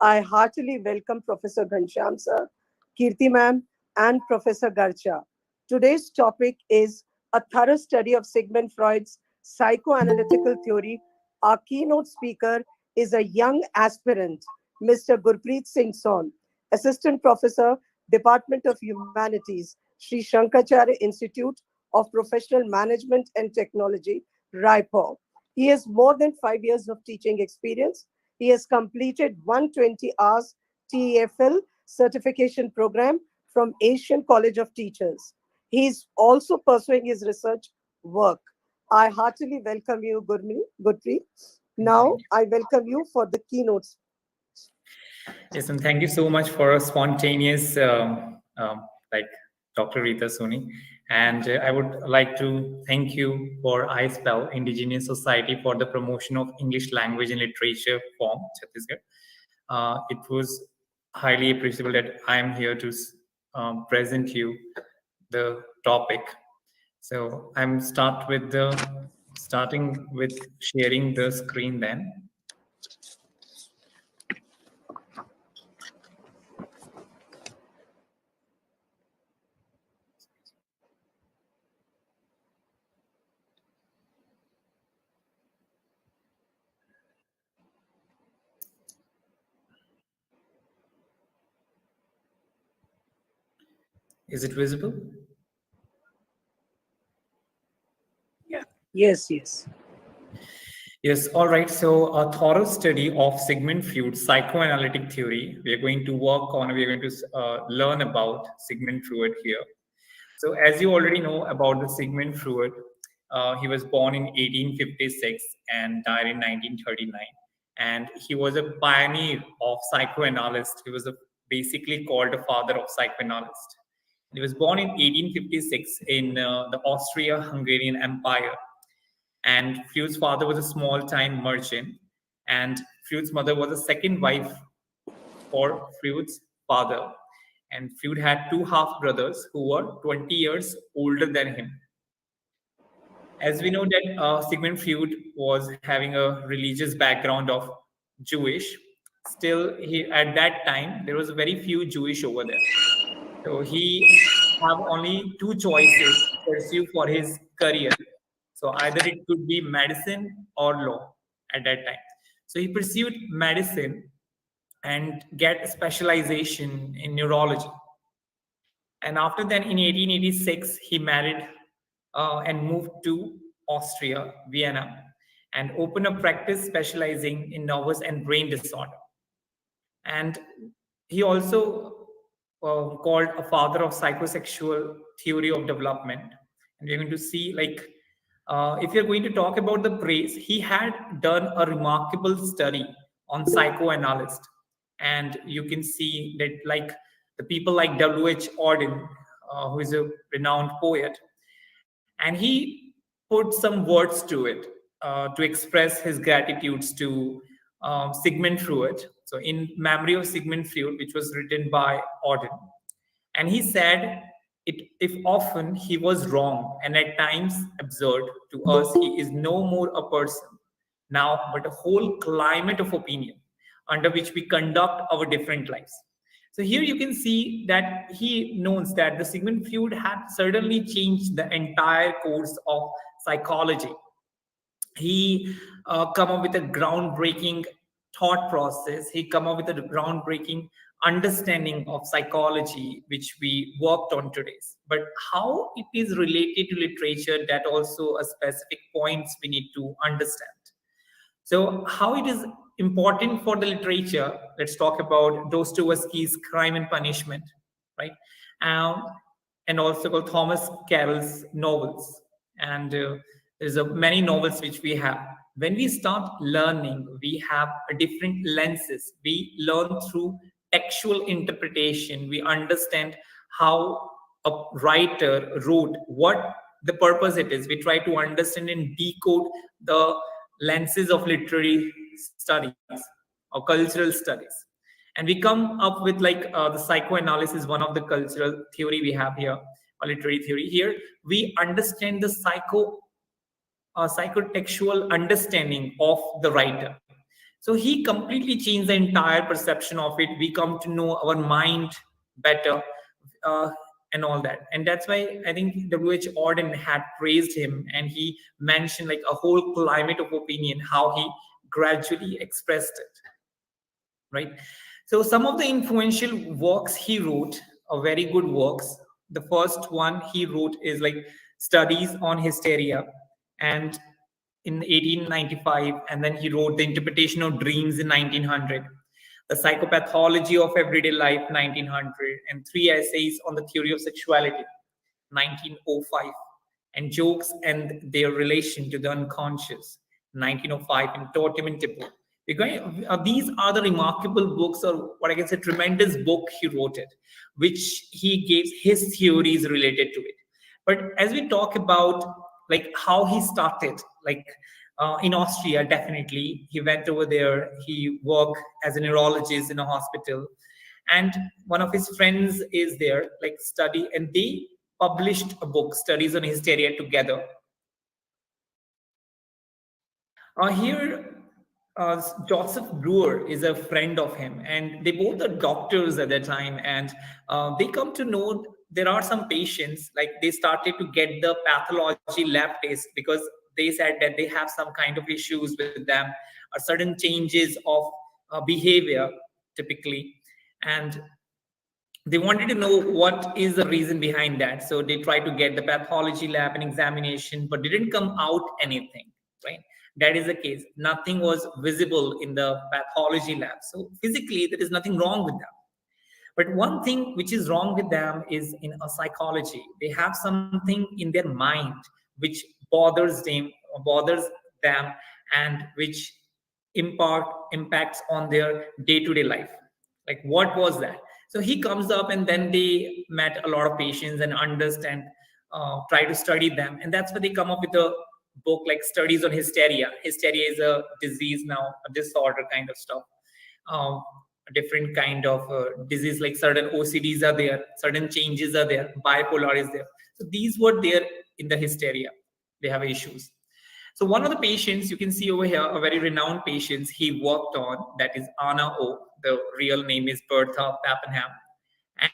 I heartily welcome Professor Ghanshyam sir, Kirti ma'am, and Professor Garcha. Today's topic is a thorough study of Sigmund Freud's psychoanalytical theory. Our keynote speaker is a young aspirant, Mr. Gurpreet Singh Son, Assistant Professor, Department of Humanities, Sri Shankaracharya Institute of Professional Management and Technology, Raipur. He has more than 5 years of teaching experience. He has completed 120 hours TEFL certification program from Asian College of Teachers. He is also pursuing his research work. I heartily welcome you, Gurpreet. Now, I welcome you for the keynotes. Yes, and thank you so much for a spontaneous, like Dr. Rita Soni. And I would like to thank you for iSpell, Indigenous Society, for the promotion of English language and literature form, Chhattisgarh. It was highly appreciable that I am here to present you the topic. So I'm starting with sharing the screen then. Is it visible? Yeah. Yes, yes. Yes, all right. So a thorough study of Sigmund Freud's psychoanalytic theory. We're going to learn about Sigmund Freud here. So as you already know about the Sigmund Freud, he was born in 1856 and died in 1939. And he was a pioneer of psychoanalyst. He was basically called the father of psychoanalyst. He was born in 1856 in the Austria-Hungarian Empire. And Freud's father was a small-time merchant, and Freud's mother was a second wife for Freud's father. And Freud had two half-brothers who were 20 years older than him. As we know that Sigmund Freud was having a religious background of Jewish, still at that time there was very few Jewish over there. So he have only two choices to pursue for his career. So either it could be medicine or law at that time. So he pursued medicine and get specialization in neurology. And after that, in 1886, he married and moved to Austria, Vienna, and opened a practice specializing in nervous and brain disorder. And he also called a father of psychosexual theory of development. And we're going to see, like, if you're going to talk about the praise, he had done a remarkable study on psychoanalyst. And you can see that, like, the people like W.H. Auden, who is a renowned poet, and he put some words to it to express his gratitudes to Sigmund Freud. So, in memory of Sigmund Freud, which was written by Auden, and he said, if often he was wrong and at times absurd, to us he is no more a person now, but a whole climate of opinion under which we conduct our different lives. So here you can see that he knows that the Sigmund Freud had certainly changed the entire course of psychology. He come up with a groundbreaking thought process. He come up with a groundbreaking understanding of psychology, which we worked on today. But how it is related to literature, that also a specific points we need to understand. So how it is important for the literature, let's talk about Dostoevsky's Crime and Punishment, right? And also called Thomas Carroll's novels. And there's many novels which we have. When we start learning, we have a different lenses. We learn through textual interpretation. We understand how a writer wrote, what the purpose it is. We try to understand and decode the lenses of literary studies or cultural studies. And we come up with, like, the psychoanalysis, one of the cultural theory we have here, or literary theory. Here we understand the psychotextual understanding of the writer. So he completely changed the entire perception of it. We come to know our mind better, uh, and all that. And that's why I think W.H. Auden had praised him, and he mentioned like a whole climate of opinion, how he gradually expressed it, right? So some of the influential works he wrote are very good works. The first one he wrote is like Studies on Hysteria, and in 1895, and then he wrote The Interpretation of Dreams in 1900, The Psychopathology of Everyday Life 1900, and three essays on the theory of sexuality 1905, and Jokes and Their Relation to the Unconscious 1905, and Totem and Tipple. These are the remarkable books, or what I can say, tremendous book he wrote it, which he gave his theories related to it. But as we talk about like how he started, like in Austria, definitely he went over there. He worked as a neurologist in a hospital, and one of his friends is there, like study, and they published a book, Studies on Hysteria, together. Here, Joseph Brewer is a friend of him, and they both are doctors at that time. And they come to know there are some patients, like they started to get the pathology lab test, because they said that they have some kind of issues with them, or certain changes of behavior typically. And they wanted to know what is the reason behind that. So they tried to get the pathology lab and examination, but didn't come out anything, right? That is the case. Nothing was visible in the pathology lab. So physically, there is nothing wrong with them. But one thing which is wrong with them is in a psychology. They have something in their mind which bothers them, and which impacts on their day-to-day life. Like what was that? So he comes up, and then they met a lot of patients and understand, try to study them, and that's why they come up with a book like Studies on Hysteria. Hysteria is a disease now, a disorder kind of stuff. A different kind of disease, like certain OCDs are there, certain changes are there, bipolar is there. So these were there in the hysteria. They have issues. So one of the patients you can see over here, a very renowned patient he worked on, that is Anna O. The real name is Bertha Pappenham.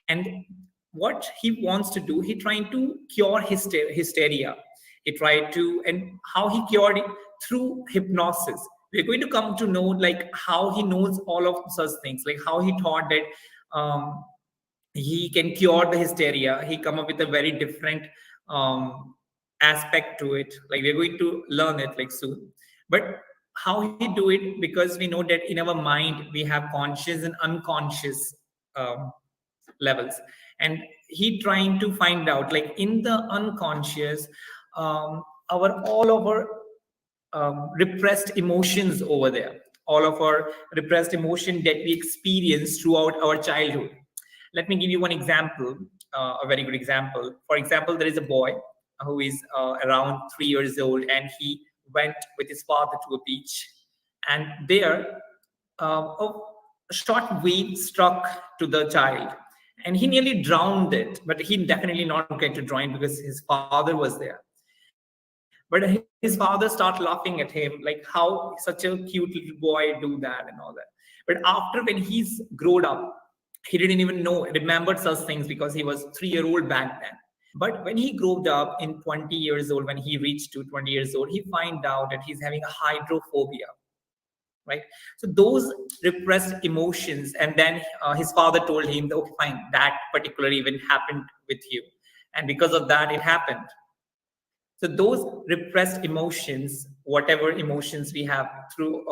And what he wants to do, he trying to cure hysteria. He tried to, and how he cured it through hypnosis. We're going to come to know like how he knows all of such things, like how he thought that he can cure the hysteria. He come up with a very different um, aspect to it. Like we're going to learn it like soon. But how he do it, because we know that in our mind we have conscious and unconscious um, levels, and he trying to find out like in the unconscious, our all of our repressed emotions over there, all of our repressed emotion that we experience throughout our childhood. Let me give you one example, a very good example. For example, there is a boy who is around 3 years old, and he went with his father to a beach, and there a short wave struck to the child, and he nearly drowned it, but he definitely not get to drown because his father was there. But his father started laughing at him, like how such a cute little boy do that and all that. But after when he's grown up, he didn't even know, remembered such things because he was 3 year old back then. But when he grew up in 20 years old, when he reached to 20 years old, he find out that he's having a hydrophobia, right? So those repressed emotions, and then his father told him, okay, fine, that particular event happened with you, and because of that, it happened. So those repressed emotions, whatever emotions we have through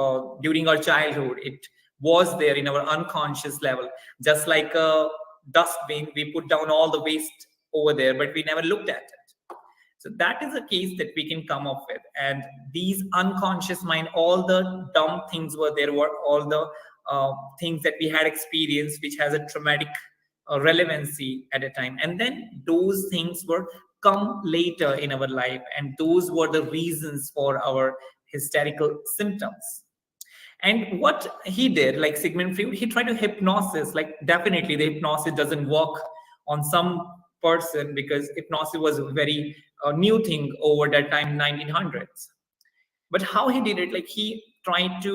during our childhood, it was there in our unconscious level. Just like a dustbin, we put down all the waste over there, but we never looked at it. So that is a case that we can come up with. And these unconscious mind, all the dumb things were there, were all the things that we had experienced, which has a traumatic relevancy at a time. And then those things were come later in our life, and those were the reasons for our hysterical symptoms. And what he did, like Sigmund Freud, he tried to hypnosis. Like definitely the hypnosis doesn't work on some person, because hypnosis was a very new thing over that time, 1900s. But how he did it, like he tried to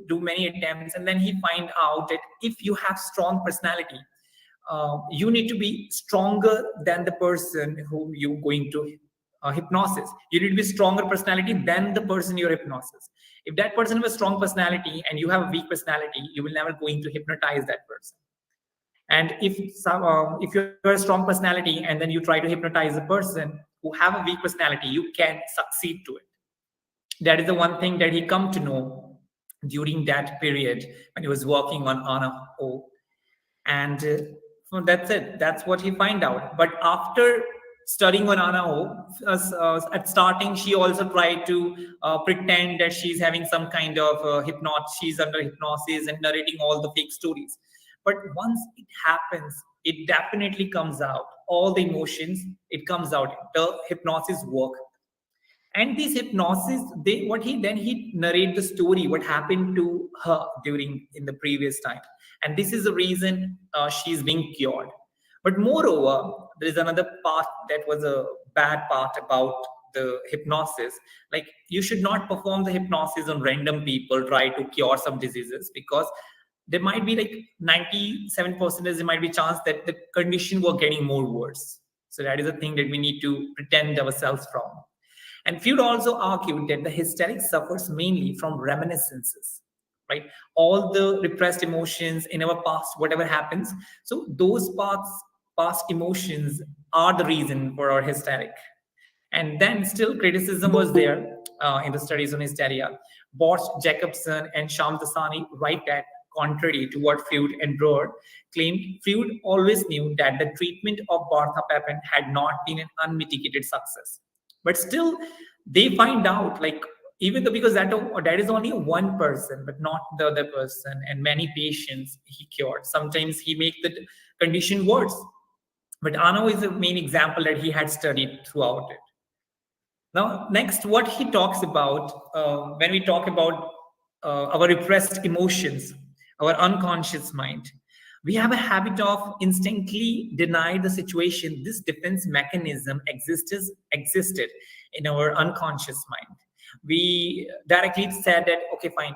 do many attempts, and then he find out that if you have strong personality, you need to be stronger than the person whom you're going to hypnosis. You need to be stronger personality than the person you're hypnosis. If that person has a strong personality and you have a weak personality, you will never going to hypnotize that person. And if you're a strong personality and then you try to hypnotize a person who have a weak personality, you can succeed to it. That is the one thing that he come to know during that period when he was working on Anna O. And so that's it. That's what he find out. But after studying on Anna O, at starting, she also tried to pretend that she's having some kind of she's under hypnosis and narrating all the fake stories. But once it happens, it definitely comes out. All the emotions, it comes out. The hypnosis work. And this hypnosis, they what he then he narrate the story, what happened to her during in the previous time, and this is the reason she's being cured. But moreover, there is another part that was a bad part about the hypnosis. Like, you should not perform the hypnosis on random people, try to cure some diseases, because there might be like 97% there might be chance that the condition were getting more worse. So that is a thing that we need to pretend ourselves from. And Freud also argued that the hysteric suffers mainly from reminiscences, right? All the repressed emotions in our past, whatever happens. So those past emotions are the reason for our hysteric. And then still criticism was there in the studies on hysteria. Bosch, Jacobson, and Shamdasani write that, contrary to what Freud and Breuer claimed, Freud always knew that the treatment of Bartha Papin had not been an unmitigated success. But still, they find out, like, even though, because that is only one person, but not the other person, and many patients he cured. Sometimes he makes the condition worse. But Ano is the main example that he had studied throughout it. Now, next, what he talks about when we talk about our repressed emotions, our unconscious mind, we have a habit of instinctively deny the situation. This defense mechanism existed in our unconscious mind. We directly said that, okay, fine,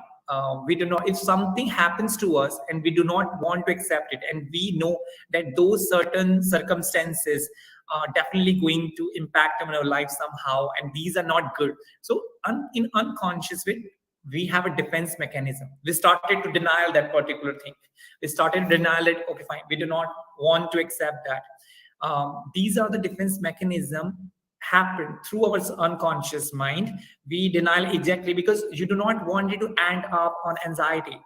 we do not, if something happens to us and we do not want to accept it, and we know that those certain circumstances are definitely going to impact our life somehow, and these are not good. So in unconscious way, we have a defense mechanism. We started to deny that particular thing. We started to deny that, okay, fine, we do not want to accept that. These are the defense mechanism happen through our unconscious mind. We deny exactly because you do not want it to end up on anxiety.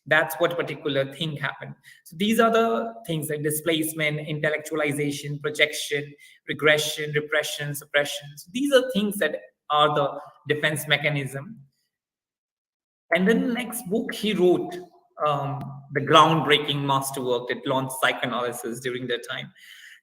That's what particular thing happened. So these are the things like displacement, intellectualization, projection, regression, repression, suppression. So these are things that are the defense mechanism. And then the next book he wrote, the groundbreaking masterwork that launched psychoanalysis during that time.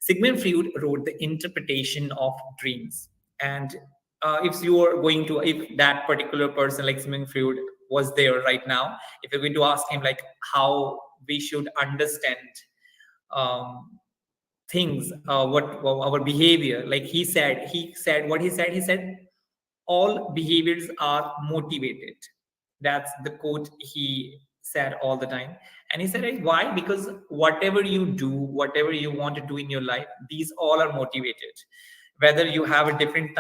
Sigmund Freud wrote The Interpretation of Dreams. And if that particular person like Sigmund Freud was there right now, if you're going to ask him like how we should understand things, what our behavior, like he said, he said, all behaviors are motivated. That's the quote he said all the time. And he said, like, why? Because whatever you do, whatever you want to do in your life, these all are motivated. Whether you have a different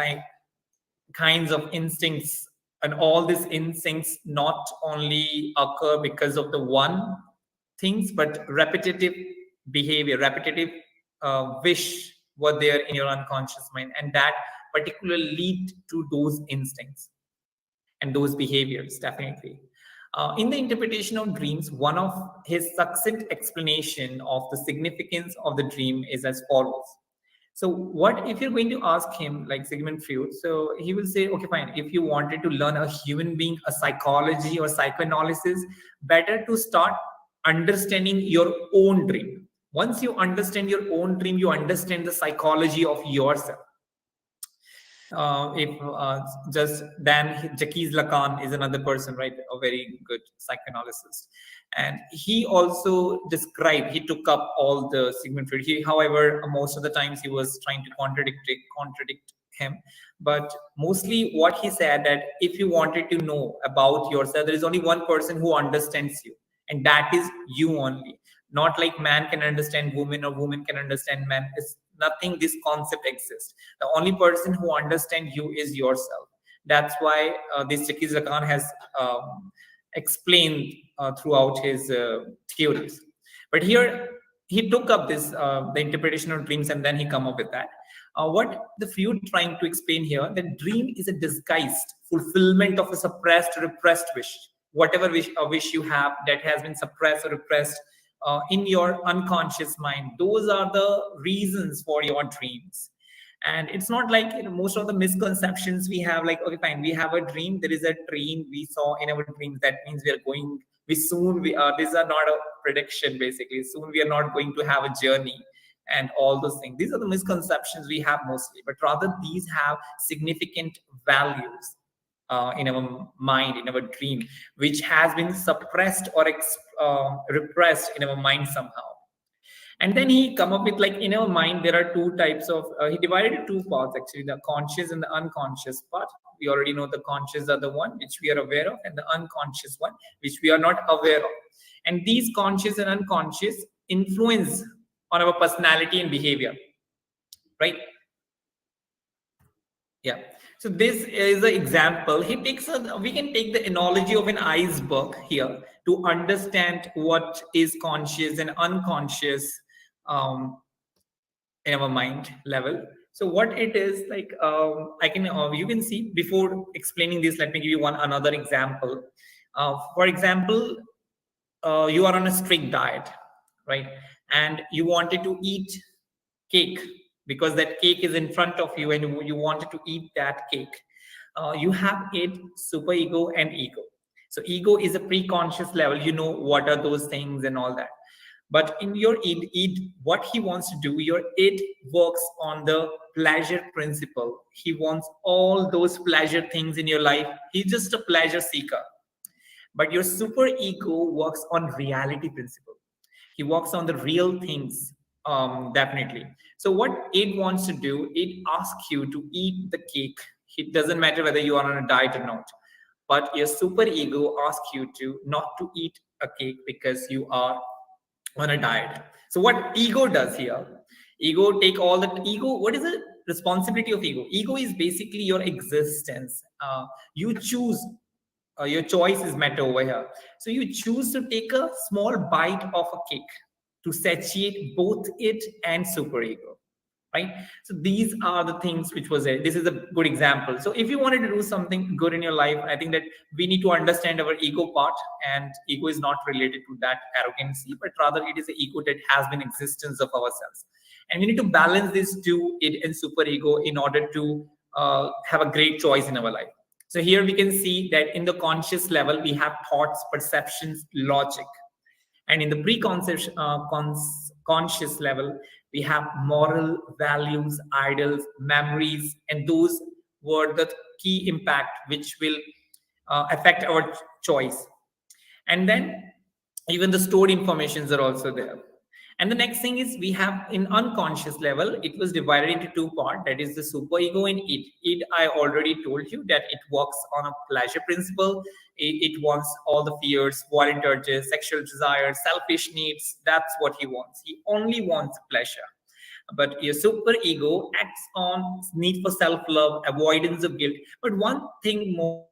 kinds of instincts, and all these instincts not only occur because of the one things, but repetitive behavior, repetitive wish were there in your unconscious mind, and that particularly lead to those instincts and those behaviors, definitely. In the interpretation of dreams, one of his succinct explanation of the significance of the dream is as follows. So what if you're going to ask him, like Sigmund Freud, so he will say, okay, fine, if you wanted to learn a human being, a psychology or psychoanalysis, better to start understanding your own dream. Once you understand your own dream, you understand the psychology of yourself. If just then Jacques Lacan is another person, right? A very good psychoanalyst, and he also described. He took up all the Sigmund Freud. However, most of the times he was trying to contradict him. But mostly what he said, that if you wanted to know about yourself, there is only one person who understands you, and that is you only. Not like man can understand woman or woman can understand man. It's nothing. This concept exists. The only person who understands you is yourself. That's why this Jacques Lacan has explained throughout his theories. But here he took up this the interpretation of dreams, and then he come up with that. What the Freud trying to explain here, that dream is a disguised fulfillment of a suppressed or repressed wish. Whatever wish you have that has been suppressed or repressed in your unconscious mind, those are the reasons for your dreams. And it's not like, most of the misconceptions we have, like, okay, fine, we have a dream, there is a train we saw in our dreams, that means we are going, we soon we are, these are not a prediction, basically soon we are not going to have a journey, and all those things. These are the misconceptions we have mostly, but rather these have significant values in our mind, in our dream, which has been suppressed or repressed in our mind somehow. And then he come up with, like, in our mind there are two types of he divided it two parts actually, the conscious and the unconscious part. We already know the conscious are the one which we are aware of, and the unconscious one which we are not aware of. And these conscious and unconscious influence on our personality and behavior, right? Yeah. So this is an example. He takes we can take the analogy of an iceberg here to understand what is conscious and unconscious in our mind level. So what it is, like, I can you can see, before explaining this, let me give you one another example. For example, you are on a strict diet, right? And you wanted to eat cake, because that cake is in front of you and you wanted to eat that cake. You have it superego and ego. So ego is a pre-conscious level, you know what are those things and all that. But in your id, what he wants to do, your id works on the pleasure principle. He wants all those pleasure things in your life. He's just a pleasure seeker. But your super ego works on reality principle. He works on the real things, definitely. So what it wants to do, it asks you to eat the cake. It doesn't matter whether you are on a diet or not. But your super ego asks you to not to eat a cake because you are on a diet. So what ego does here? Ego take all the ego. What is the responsibility of ego? Ego is basically your existence. You choose. Your choice is met over here. So you choose to take a small bite of a cake to satiate both it and superego, right? So these are the things which was there. This is a good example. So if you wanted to do something good in your life, I think that we need to understand our ego part, and ego is not related to that arrogancy, but rather it is the ego that has been existence of ourselves. And we need to balance these two, id and superego, in order to have a great choice in our life. So here we can see that in the conscious level, we have thoughts, perceptions, logic. And in the pre-conscious conscious level, we have moral values, ideals, memories, and those were the key impact which will affect our choice. And then even the stored informations are also there. And the next thing is, we have in unconscious level, it was divided into two parts, that is the superego and id. I already told you that it works on a pleasure principle. It wants all the fears, violent urges, sexual desires, selfish needs. That's what he wants. He only wants pleasure. But your superego acts on need for self-love, avoidance of guilt. But one thing more,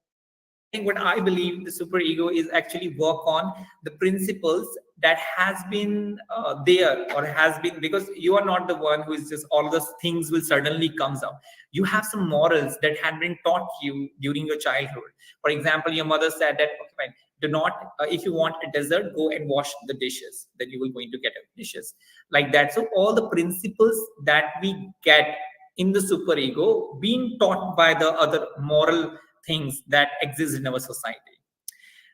I think what I believe the superego is actually work on the principles that has been there, or has been, because you are not the one who is just all those things will suddenly comes out. You have some morals that had been taught you during your childhood. For example, your mother said that, okay, fine, do not if you want a dessert, go and wash the dishes, then you will going to get dishes, like that. So all the principles that we get in the superego being taught by the other moral things that exist in our society,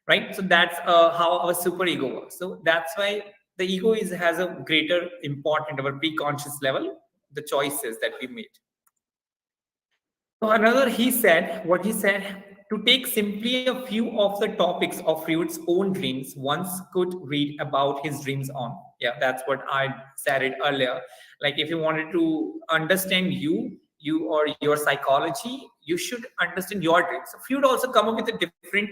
right? So that's how our superego works. So that's why the ego has a greater important our pre-conscious level, the choices that we made. So another, what he said, to take simply a few of the topics of Freud's own dreams, once could read about his dreams on. Yeah, that's what I said it earlier. Like if you wanted to understand you, you or your psychology, you should understand your dreams. So Freud also come up with a different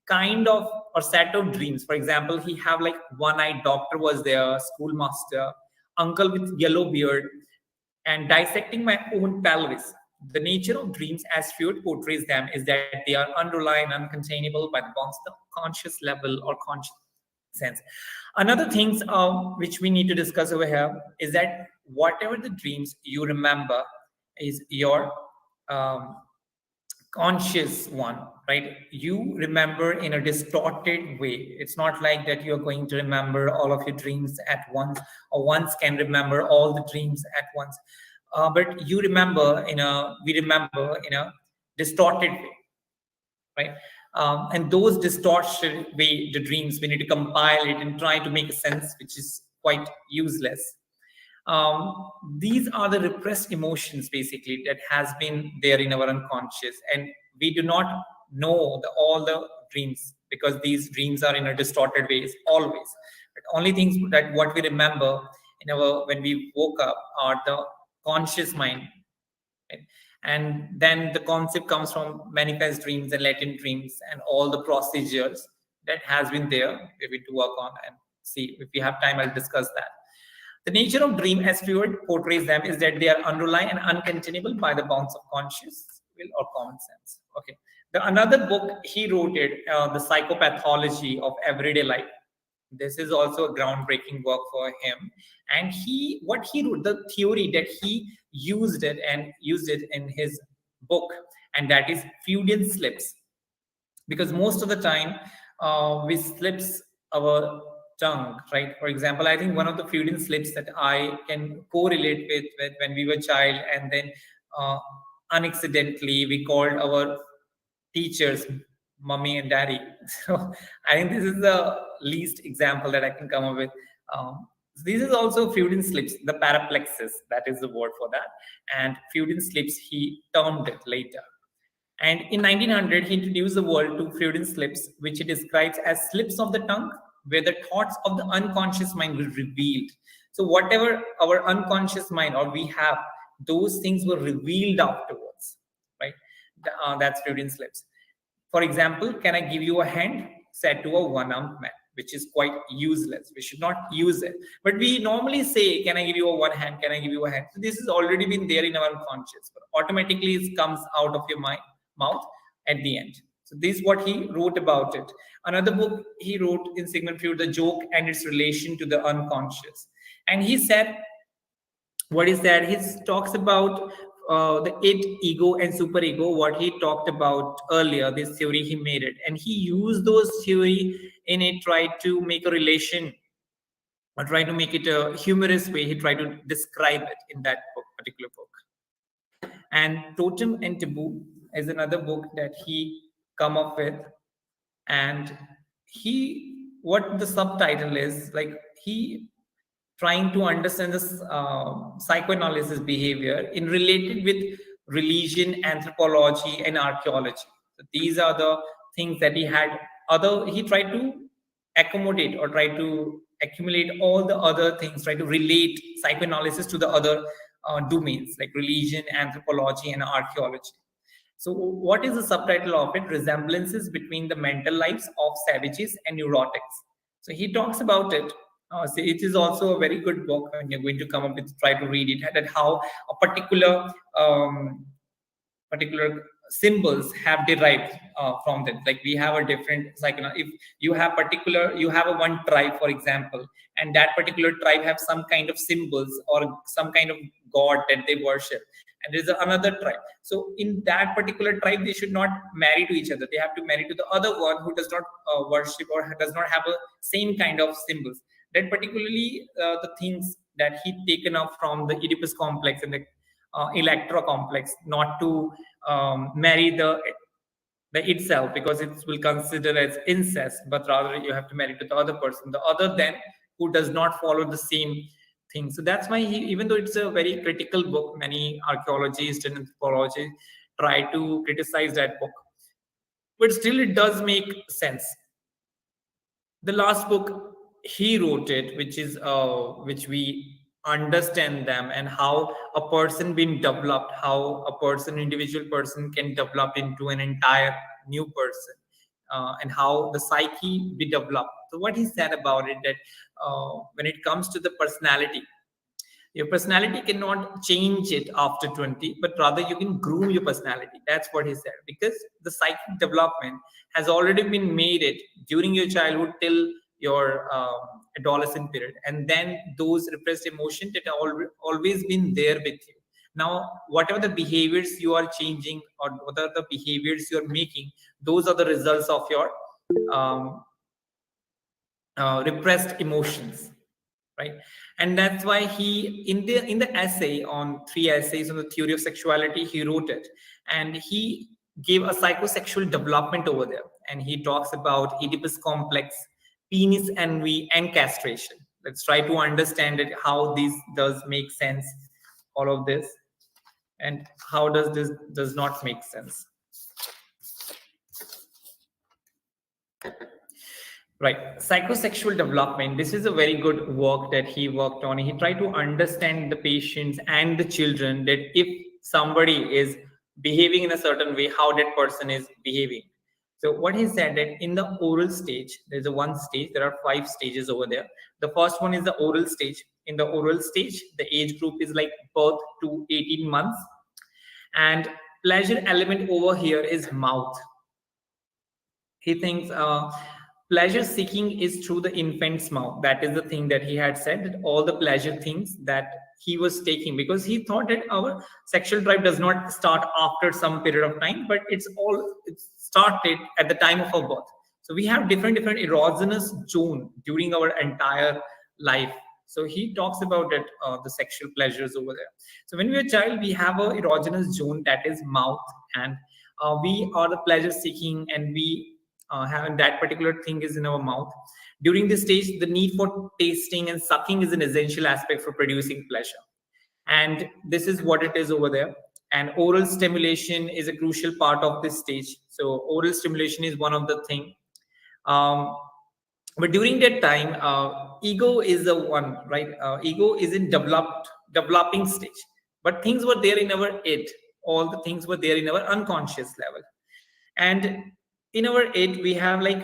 kind of or set of dreams. For example, he have like one-eyed doctor was there, schoolmaster, uncle with yellow beard, and dissecting my own pelvis. The nature of dreams, as Freud portrays them, is that they are underlying, uncontainable by the conscious level or conscious sense. Another things which we need to discuss over here is that whatever the dreams you remember is your um, conscious one, right? You remember in a distorted way. It's not like that you're going to remember all of your dreams at once, or once can remember all the dreams at once. But you remember we remember in a distorted way, right? And those distorted way, the dreams, we need to compile it and try to make a sense, which is quite useless. These are the repressed emotions basically that has been there in our unconscious, and we do not know all the dreams because these dreams are in a distorted ways always. But only things that what we remember in our when we woke up are the conscious mind, right? And then the concept comes from manifest dreams and latent dreams and all the procedures that has been there. We need to work on and see if we have time. I'll discuss that. The nature of dream, as Freud portrays them, is that they are underlying and uncontainable by the bounds of conscious will or common sense. Okay. The another book he wrote it, the psychopathology of everyday life. This is also a groundbreaking work for him. And what he wrote, the theory that he used it in his book, and that is Freudian slips, because most of the time we slips our tongue, right? For example, I think one of the Freudian slips that I can correlate with when we were child, and then uh, unaccidentally we called our teachers mummy and daddy. So I think this is the least example that I can come up with. This is also Freudian slips, the paraplexis, that is the word for that. And Freudian slips, he termed it later. And in 1900, he introduced the word to Freudian slips, which he describes as slips of the tongue, where the thoughts of the unconscious mind were revealed. So whatever our unconscious mind or we have, those things were revealed afterwards, right? That's Freudian slips. For example, can I give you a hand? Said to a one-armed man, which is quite useless. We should not use it. But we normally say, can I give you a one hand? Can I give you a hand? So this has already been there in our unconscious, but automatically it comes out of your mouth at the end. So this is what he wrote about it. Another book he wrote in Sigmund Freud, The Joke and Its Relation to the Unconscious. And he said, what is that? He talks about the id, ego, and superego. What he talked about earlier, this theory he made it, and he used those theory in it, tried to make a relation or try to make it a humorous way. He tried to describe it in that particular book. And Totem and Taboo is another book that he come up with, and what the subtitle is like, he trying to understand this psychoanalysis behavior in related with religion, anthropology, and archaeology. So these are the things that he had. He tried to accommodate or try to accumulate all the other things, try to relate psychoanalysis to the other domains like religion, anthropology, and archaeology. So, what is the subtitle of it? Resemblances between the mental lives of savages and neurotics. So, he talks about it. So it is also a very good book when you're going to come up with, try to read it, that how a particular symbols have derived from them. Like we have a different if you have a one tribe, for example, and that particular tribe have some kind of symbols or some kind of god that they worship, and there's another tribe. So in that particular tribe, they should not marry to each other. They have to marry to the other one who does not worship or does not have a same kind of symbols. That particularly the things that he taken up from the Oedipus complex and the Electra complex, not to marry the itself, because it will consider as incest, but rather you have to marry to the other person, the other then who does not follow the same thing. So that's why even though it's a very critical book, many archaeologists and anthropologists try to criticize that book, but still it does make sense. The last book he wrote it, which we understand them, and how a person being developed, how a person, individual person, can develop into an entire new person, and how the psyche be developed. So what he said about it, that when it comes to the personality, your personality cannot change it after 20, but rather you can groom your personality. That's what he said. Because the psychic development has already been made it during your childhood till your adolescent period. And then those repressed emotions that are always been there with you. Now, whatever the behaviors you are changing or whatever the behaviors you're making, those are the results of your um, repressed emotions, right? And that's why he, in the essay, on 3 essays on the theory of sexuality, he wrote it, and he gave a psychosexual development over there, and he talks about Oedipus complex, penis envy, and castration. Let's try to understand it, how this does make sense, all of this, and how does this does not make sense. Right. Psychosexual development. This is a very good work that he worked on. He tried to understand the patients and the children, that if somebody is behaving in a certain way, how that person is behaving. So what he said, that in the oral stage, there's a one stage, there are 5 stages over there. The first one is the oral stage. In the oral stage, the age group is like birth to 18 months. And pleasure element over here is mouth. He thinks pleasure seeking is through the infant's mouth. That is the thing that he had said, that all the pleasure things that he was taking, because he thought that our sexual drive does not start after some period of time, but it's started at the time of our birth. So we have different erogenous zone during our entire life. So he talks about it, the sexual pleasures over there. So when we're a child, we have a erogenous zone, that is mouth, and we are the pleasure seeking, and we having that particular thing is in our mouth. During this stage, the need for tasting and sucking is an essential aspect for producing pleasure. And this is what it is over there. And oral stimulation is a crucial part of this stage. So oral stimulation is one of the thing. Um, but during that time, ego is the one, right? Ego is in developing stage. But things were there in our id. All the things were there in our unconscious level. And in our id, we have like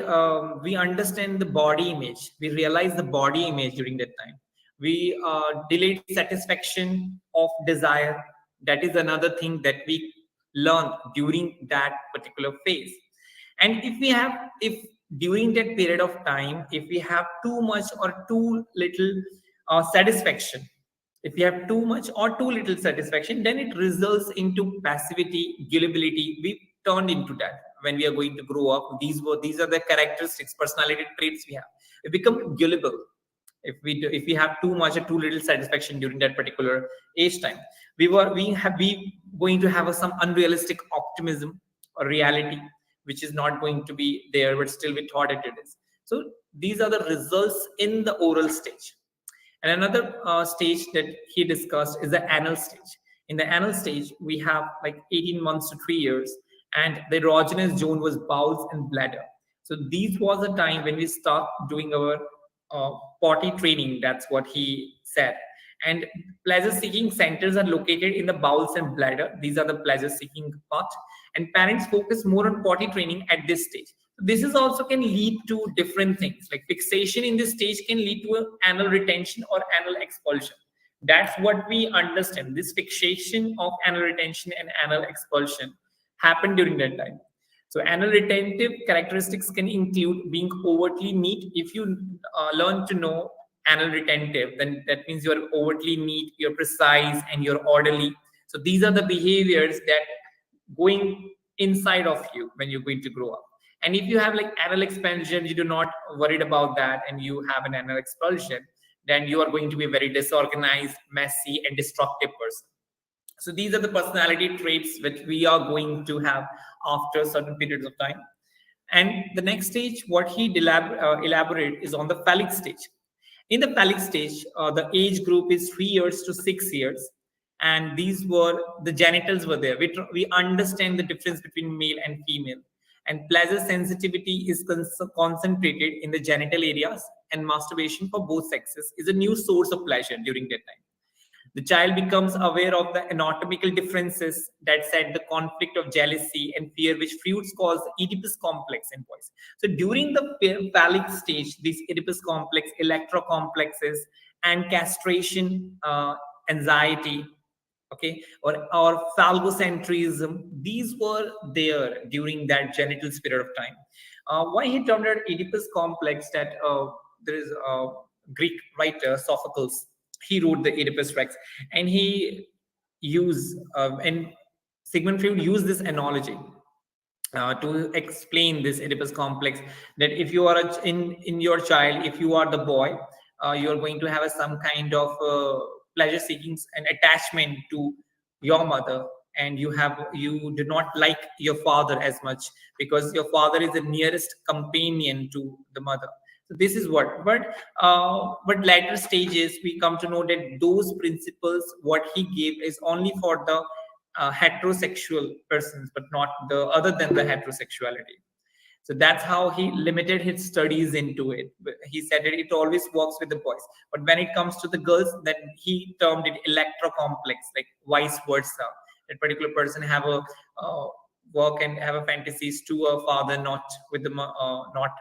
we understand the body image, we realize the body image during that time. We delayed satisfaction of desire. That is another thing that we learn during that particular phase. And if during that period of time, if we have too much or too little satisfaction, if we have too much or too little satisfaction, then it results into passivity, gullibility. We turned into that when we are going to grow up. These are the characteristics, personality traits we have. We become gullible if we have too much or too little satisfaction during that particular age time. We going to have some unrealistic optimism or reality, which is not going to be there, but still we thought it is. So these are the results in the oral stage. And another stage that he discussed is the anal stage. In the anal stage, we have like 18 months to 3 years, and the erogenous zone was bowels and bladder. So these was a time when we start doing our potty training. That's what he said. And pleasure-seeking centers are located in the bowels and bladder. These are the pleasure-seeking part. And parents focus more on potty training at this stage. This is also can lead to different things, like fixation in this stage can lead to an anal retention or anal expulsion. That's what we understand. This fixation of anal retention and anal expulsion happened during that time. So anal retentive characteristics can include being overtly neat. If you learn to know anal retentive, then that means you're overtly neat, you're precise, and you're orderly. So these are the behaviors that going inside of you when you're going to grow up. And if you have like anal expansion, you do not worried about that, and you have an anal expulsion, then you are going to be a very disorganized, messy, and destructive person. So these are the personality traits which we are going to have after certain periods of time. And the next stage, what he elaborate is on the phallic stage. In the phallic stage, the age group is 3 years to 6 years. And these were, the genitals were there. We understand the difference between male and female. And pleasure sensitivity is concentrated in the genital areas, and masturbation for both sexes is a new source of pleasure during that time. The child becomes aware of the anatomical differences that set the conflict of jealousy and fear, which Freud calls the Oedipus complex in boys. So during the phallic stage, these Oedipus complex, electrocomplexes, and castration anxiety, okay, or phallocentrism, these were there during that genital period of time. Why he termed it Oedipus complex? That there is a Greek writer Sophocles. He wrote the Oedipus Rex, and he used and Sigmund Freud used this analogy to explain this Oedipus complex, that if you are in your child, if you are the boy, you are going to have some kind of pleasure seeking and attachment to your mother, and you do not like your father as much because your father is the nearest companion to the mother. So this is what, but later stages we come to know that those principles what he gave is only for the heterosexual persons, but not the other than the heterosexuality. So that's how he limited his studies into it. He said that it always works with the boys, but when it comes to the girls, then he termed it electrocomplex, like vice versa. That particular person have a work and have a fantasies to a father, not with the not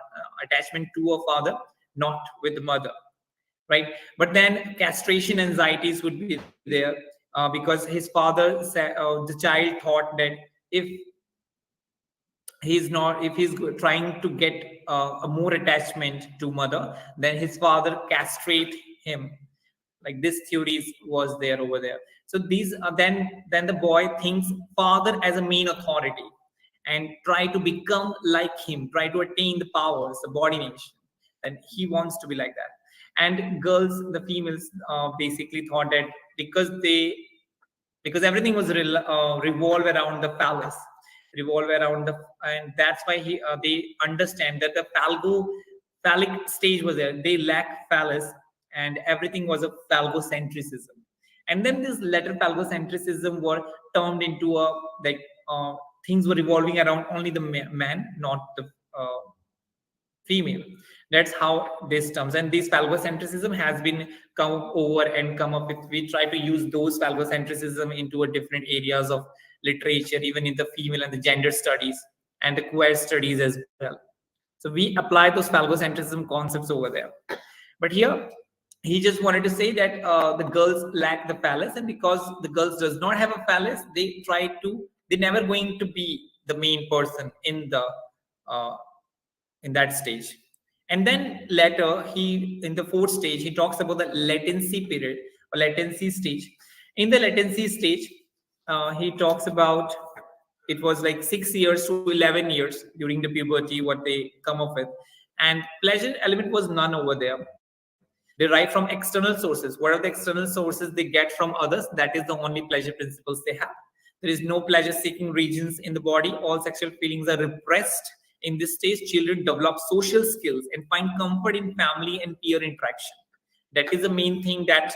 attachment to a father, not with the mother, right? But then castration anxieties would be there because his father said, the child thought that if if he's trying to get a more attachment to mother, then his father castrate him. Like this theories was there over there. So these are then the boy thinks father as a main authority and try to become like him, try to attain the powers, the body nation, and he wants to be like that. And girls, the females, basically thought that because they because everything was revolve around the phallus, revolve around the, and that's why they understand that the phallic stage was there. They lack phallus, and everything was a phallocentrism. And then this later phallocentrism were turned into a like things were revolving around only the man, not the female. That's how this terms, and this phallocentrism has been come over and come up with. We try to use those phallocentrism into a different areas of literature, even in the female and the gender studies and the queer studies as well. So we apply those phallocentrism concepts over there. But here he just wanted to say that the girls lack the phallus, and because the girls does not have a phallus, they never going to be the main person uh, in that stage. And then later, he in the fourth stage, he talks about the latency period or latency stage. In the latency stage, he talks about it was like 6 years to 11 years during the puberty, what they come up with. And pleasure element was none over there, derived from external sources. What are the external sources they get from others? That is the only pleasure principles they have. There is no pleasure seeking regions in the body. All sexual feelings are repressed. In this stage, children develop social skills and find comfort in family and peer interaction. That is the main thing that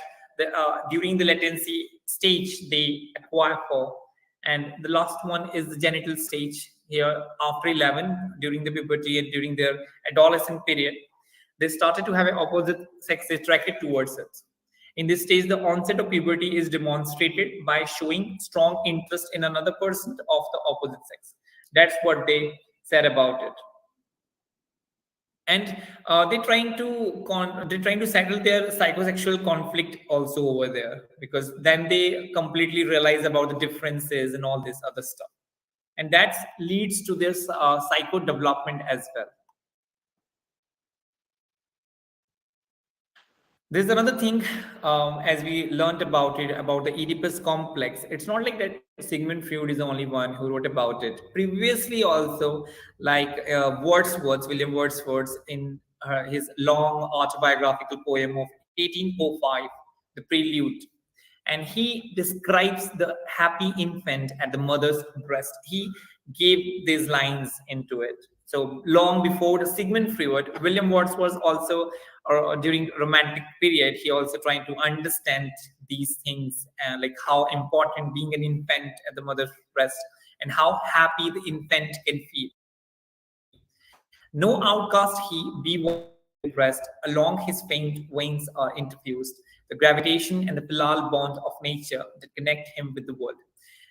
during the latency stage they acquire for. And the last one is the genital stage here after 11, during the puberty and during their adolescent period. They started to have an opposite sex attracted towards it. In this stage, the onset of puberty is demonstrated by showing strong interest in another person of the opposite sex. That's what they said about it. And they're trying to settle their psychosexual conflict also over there, because then they completely realize about the differences and all this other stuff, and that leads to this psycho development as well. There's another thing, as we learned about it, about the Oedipus complex. It's not like that Sigmund Freud is the only one who wrote about it. Previously, also, like William Wordsworth, in his long autobiographical poem of 1805, The Prelude, and he describes the happy infant at the mother's breast. He gave these lines into it. So long before the Sigmund Freud, William Wordsworth also, during romantic period, he also trying to understand these things, like how important being an infant at the mother's breast and how happy the infant can feel. No outcast he, be what he will, breast. Along his faint veins are interfused the gravitation and the pilal bond of nature that connect him with the world.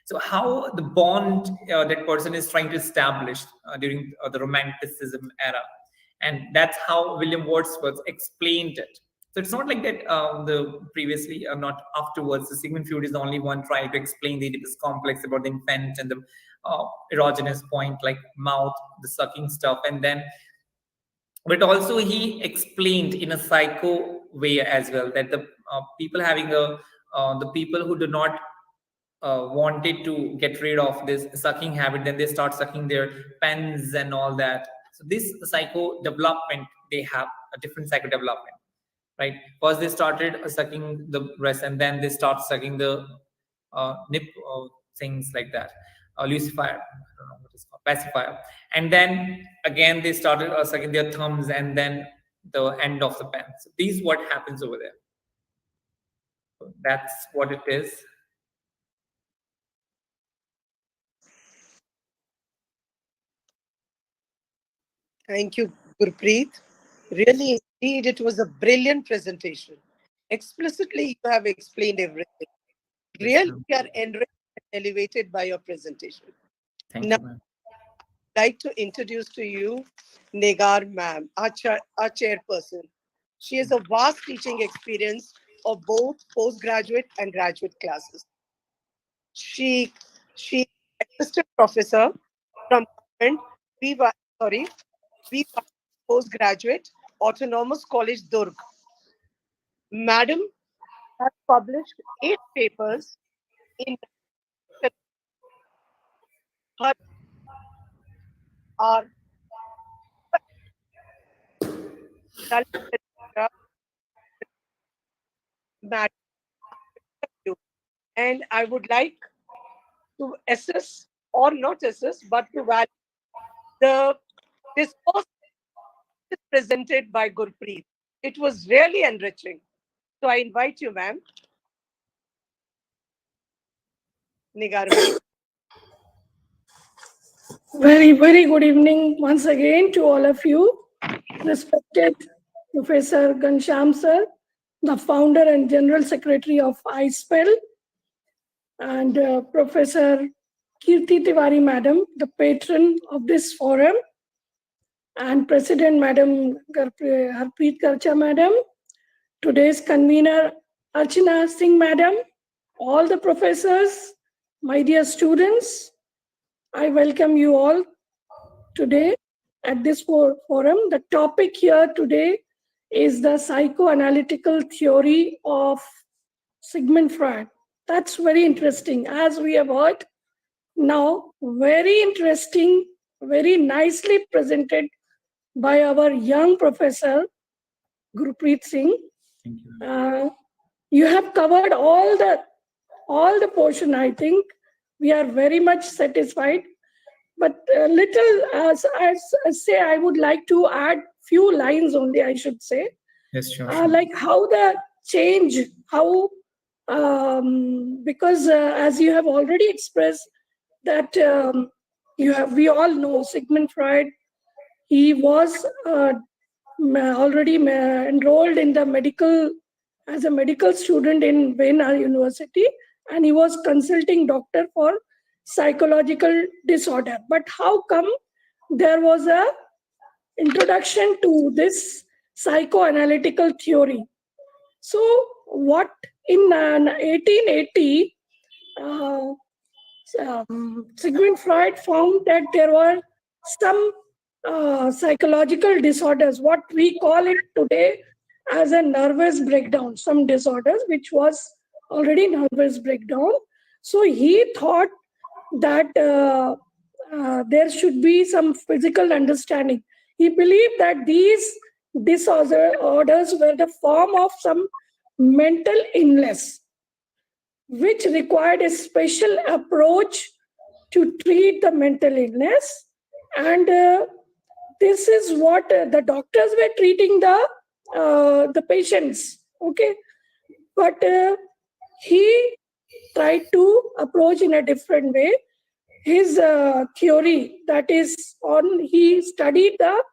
So, how the bond that person is trying to establish during the Romanticism era, and that's how William Wordsworth explained it. So it's not like that the previously, not afterwards. The Sigmund Freud is the only one trying to explain the Oedipus complex about the infant and the erogenous point, like mouth, the sucking stuff, and then, but also he explained in a psycho way as well that the people having a the people who do not wanted to get rid of this sucking habit, then they start sucking their pens and all that. So this psycho development, they have a different psycho development, right? First they started sucking the breast, and then they start sucking the nip things like that, lucifer, I don't know what it's called, pacifier, and then again they started sucking their thumbs, and then the end of the pen. So these what happens over there. So that's what it is. Thank you, Gurpreet. Really, indeed, it was a brilliant presentation. Explicitly, you have explained everything. Yes, Really, ma'am. we are enriched and elevated by your presentation. Thank Now, you, ma'am. I'd like to introduce to you Negar ma'am, our chairperson. She has a vast teaching experience of both postgraduate and graduate classes. She she assistant professor from government Viva sorry Viva postgraduate autonomous college Durg. Madam has published 8 papers in her are Madam, and I would like to assess or not assess, but to value the discourse presented by Gurpreet. It was really enriching. So I invite you, ma'am. Nigar ma'am. Very, very good evening once again to all of you. Respected Professor Ghanshyam sir, the founder and general secretary of ISPEL, and Professor Kirti Tiwari madam, the patron of this forum, and President Madam Harpreet Karcha madam, today's convener Archana Singh madam, all the professors, my dear students, I welcome you all today at this forum. The topic here today is the psychoanalytical theory of Sigmund Freud. That's very interesting. As we have heard now, very interesting, very nicely presented by our young professor, Gurpreet Singh. Thank you. You have covered all the portion. I think we are very much satisfied. But little, as I say, I would like to add few lines only, I should say. Yes, sure. Like how the change, how, because as you have already expressed that we all know Sigmund Freud, he was already enrolled in the medical, as a medical student in Vienna University, and he was consulting doctor for psychological disorder. But how come there was a introduction to this psychoanalytical theory? So what in 1880, Sigmund Freud found that there were some psychological disorders, what we call it today as a nervous breakdown, some disorders which was already nervous breakdown. So he thought that there should be some physical understanding. He believed that these disorders were the form of some mental illness, which required a special approach to treat the mental illness. And this is what the doctors were treating the patients. Okay, but he tried to approach in a different way. His theory, that is on, he studied the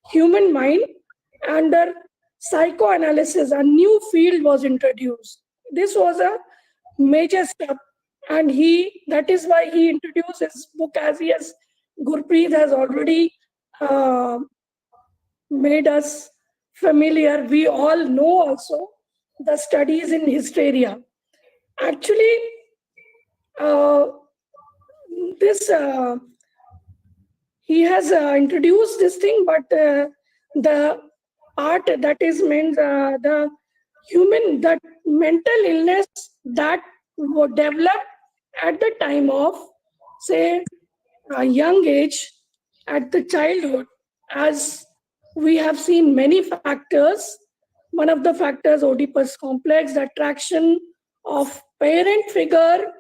human mind under psychoanalysis, a new field was introduced. This was a major step, and that is why he introduced his book, as he has, Gurpreet has already uh, made us familiar. We all know also the studies in hysteria. Actually, this he has introduced this thing, but the part that is meant, the mental illness that was developed at the time of, say, a young age, at the childhood, as we have seen many factors. One of the factors, Oedipus complex, the attraction of parent figure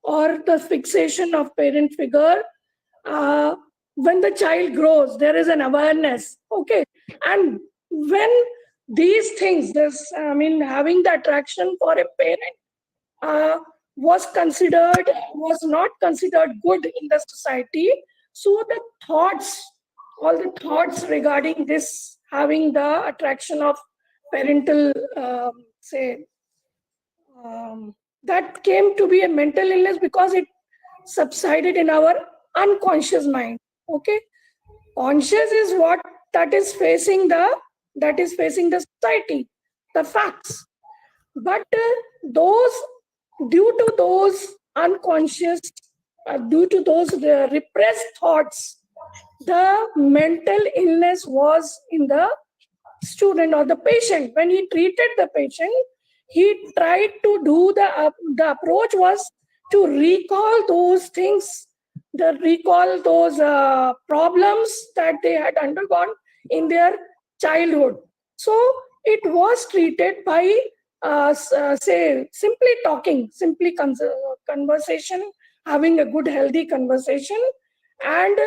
or the fixation of parent figure. When the child grows, there is an awareness. Okay. And when these things, having the attraction for a parent was not considered good in the society. So all the thoughts regarding this, having the attraction of parental, that came to be a mental illness because it subsided in our unconscious mind. Okay, conscious is what that is facing the society, the facts. But due to those unconscious, due to those repressed thoughts, the mental illness was in the student or the patient. When he treated the patient, he tried to do the approach was to recall those things, recall those problems that they had undergone in their childhood. So it was treated by simply talking, simply conversation, having a good healthy conversation, and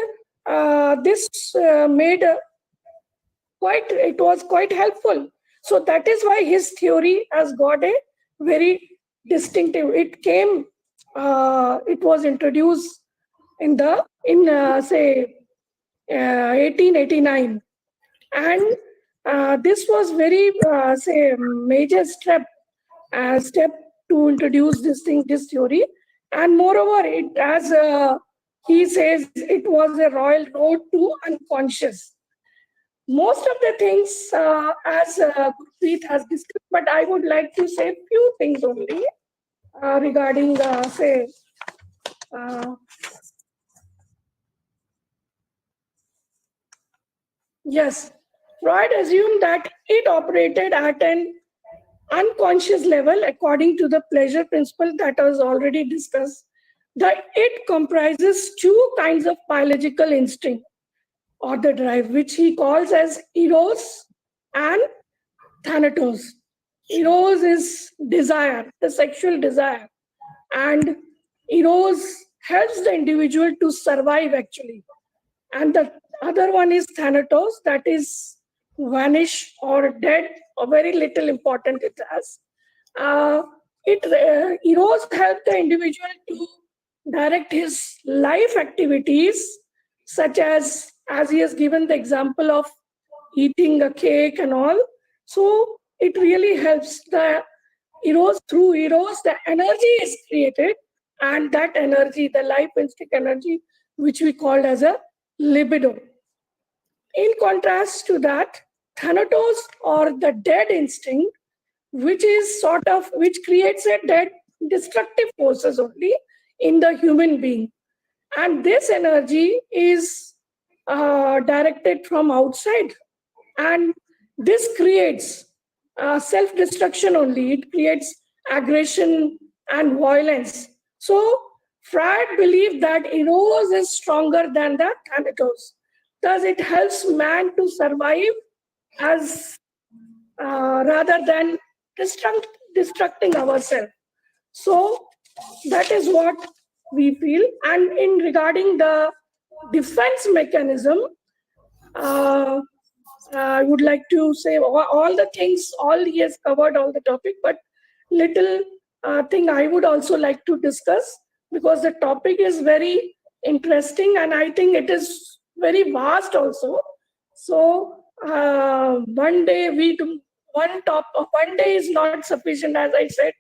this it was quite helpful. So that is why his theory has got a very distinctive. It was introduced in 1889, and this was very major step to introduce this theory. And moreover, it, as he says, it was a royal road to unconscious. Most of the things, as Gurpreet has discussed, but I would like to say a few things only regarding, yes, Freud assumed that it operated at an unconscious level according to the pleasure principle that was already discussed, that it comprises two kinds of biological instinct or the drive, which he calls as eros and thanatos. Eros is desire, the sexual desire, and eros helps the individual to survive actually. And the other one is thanatos, that is vanish or dead, or very little important it has. Eros help the individual to direct his life activities, such as he has given the example of eating a cake and all. So it really helps. Through eros, the energy is created, and that energy, the life instinct energy, which we called as a libido. In contrast to that, thanatos, or the dead instinct, which creates a dead destructive forces only in the human being. And this energy is directed from outside, and this creates self-destruction only. It creates aggression and violence. So Freud believed that eros is stronger than the thanatos. Thus, it helps man to survive as rather than destructing ourselves. So that is what we feel. And in regarding the defense mechanism, I would like to say all the things, he has covered all the topic, but little thing I would also like to discuss, because the topic is very interesting and I think it is very vast also. So one day we do one day is not sufficient, as I said.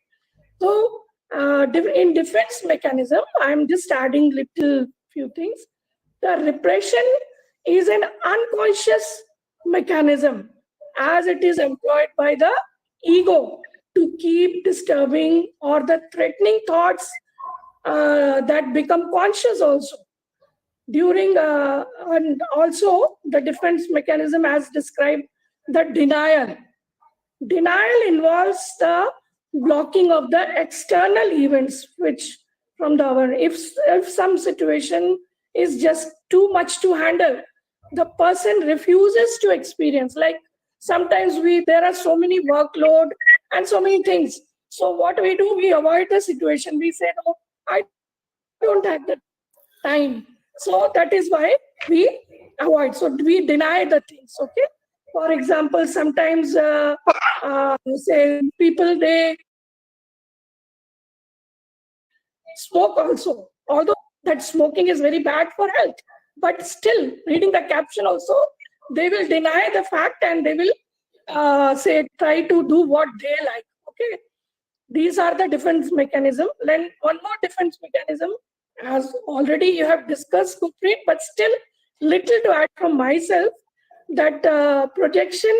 So in defense mechanism, I'm just adding little few things. The repression is an unconscious mechanism, as it is employed by the ego to keep disturbing or the threatening thoughts that become conscious also during and also the defense mechanism as described. The denial involves the blocking of the external events which from the other. If some situation is just too much to handle, the person refuses to experience. Like sometimes there are so many workload and so many things, so what we do, we avoid the situation. We say, no, I don't have the time. So that is why we avoid. So we deny the things. Okay. For example, sometimes say people, they smoke also, although that smoking is very bad for health, but still reading the caption also, they will deny the fact and they will say try to do what they like. Okay. These are the defense mechanism. Then one more defense mechanism, as already you have discussed, Gurpreet, but still little to add from myself, that projection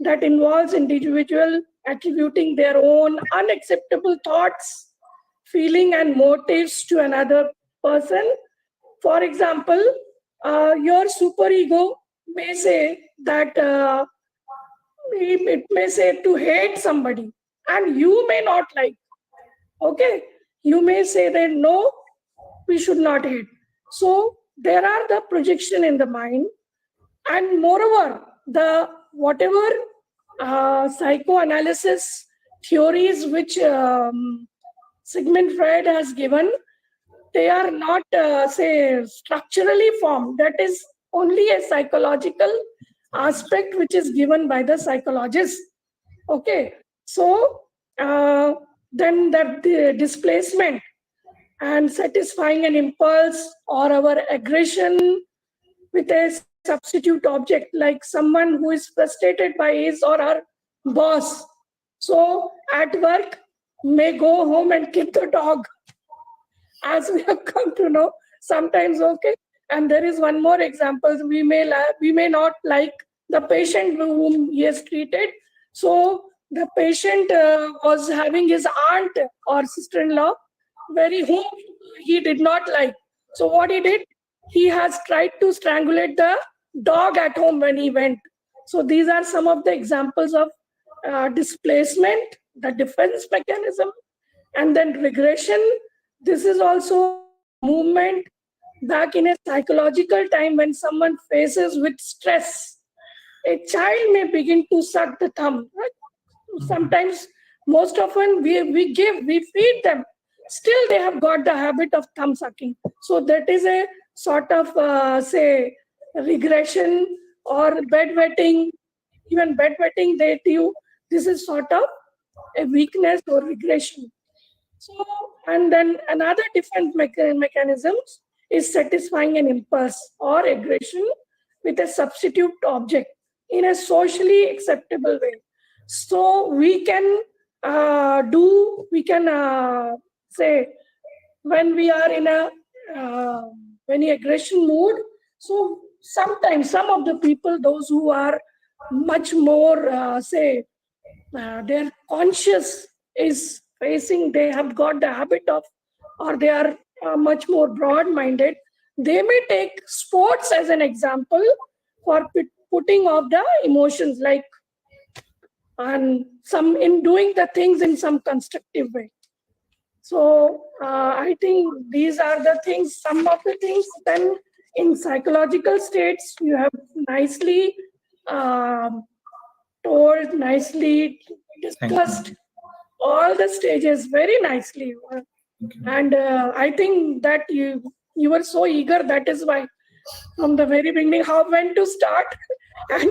that involves individual attributing their own unacceptable thoughts, feeling and motives to another person. For example, your superego may say that it may say to hate somebody and you may not like. Okay, you may say that no, we should not hate. So there are the projection in the mind, and moreover, the whatever psychoanalysis theories which Sigmund Freud has given, they are not say structurally formed. That is only a psychological aspect which is given by the psychologist. Okay, so then that the displacement and satisfying an impulse or our aggression with a substitute object, like someone who is frustrated by his or her boss. So at work may go home and kick the dog, as we have come to know sometimes. Okay. And there is one more example. We may not like the patient whom he has treated. So the patient was having his aunt or sister-in-law, very whom he did not like. So what he did, he has tried to strangulate the dog at home when he went. So these are some of the examples of displacement, the defense mechanism, and then regression. This is also movement back in a psychological time when someone faces with stress. A child may begin to suck the thumb. Right? Sometimes, most often, we feed them. Still, they have got the habit of thumb sucking. So that is a sort of, say, regression or bedwetting. Even bedwetting, they do. This is sort of a weakness or regression. So, and then another defense mechanisms is satisfying an impulse or aggression with a substitute object in a socially acceptable way. So we can say when we are in a any aggression mood. So sometimes some of the people, those who are much more their conscious is facing, they have got the habit of, or they are much more broad-minded, they may take sports as an example for putting off the emotions, like and some in doing the things in some constructive way. So I think these are the things, some of the things. Then in psychological states, you have nicely told, nicely discussed all the stages very nicely. And I think that you were so eager. That is why from the very beginning, when to start. And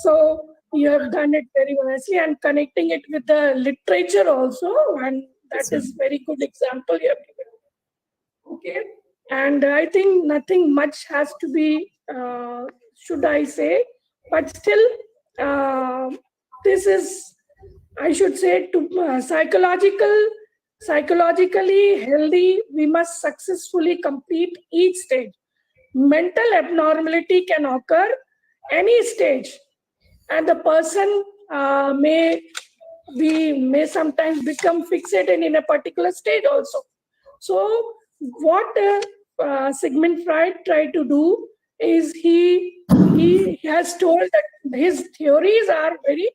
so you have done it very nicely, and connecting it with the literature also. And that is very good example you have given. Okay. And I think nothing much has to be, should I say, but still, this is, I should say, to psychologically healthy, we must successfully complete each stage. Mental abnormality can occur any stage, and the person may sometimes become fixated in a particular stage also. So what Sigmund Freud tried to do is he has told that his theories are very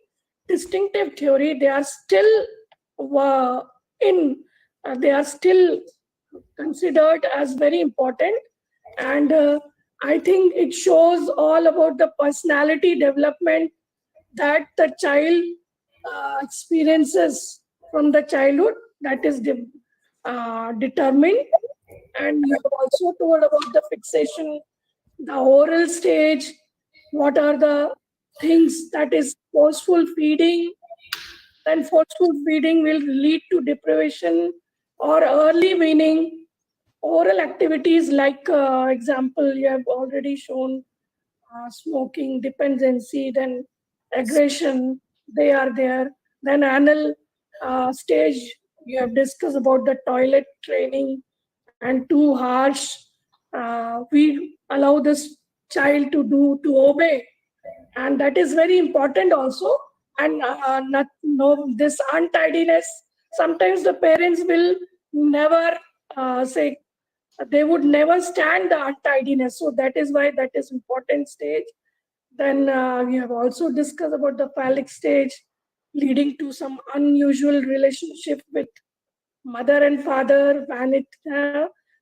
distinctive theory. They are still in they are still considered as very important, and I think it shows all about the personality development that the child experiences from the childhood, that is determined. And you have also told about the fixation, the oral stage, what are the things that is forceful feeding. Then forceful feeding will lead to deprivation or early weaning. Oral activities like example you have already shown, smoking, dependency, then aggression, they are there. Then anal stage, you have discussed about the toilet training and too harsh. We allow this child to obey, and that is very important also. And not no this untidiness. Sometimes the parents will never say, they would never stand the untidiness. So that is why that is important stage. Then we have also discussed about the phallic stage, leading to some unusual relationship with mother and father,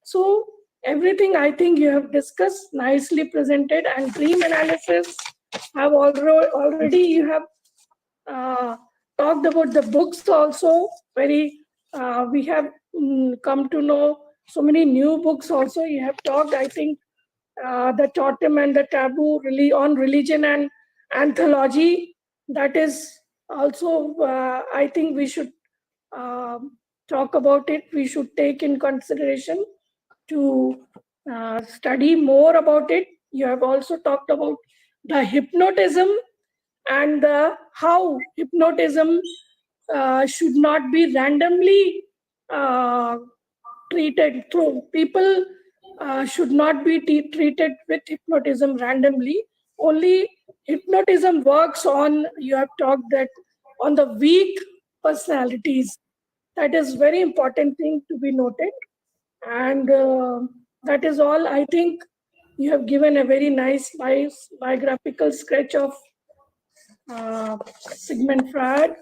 so everything I think you have discussed, nicely presented, and dream analysis have already you have uh, talked about the books also. Very we have come to know so many new books also. You have talked, I think, the totem and the taboo really on religion and anthology. That is also, I think we should talk about it. We should take in consideration to study more about it. You have also talked about the hypnotism and how hypnotism should not be randomly uh, treated through people. Should not be treated with hypnotism randomly. Only hypnotism works on, you have talked that, on the weak personalities. That is very important thing to be noted. And that is all. I think you have given a very nice biographical sketch of Sigmund Freud,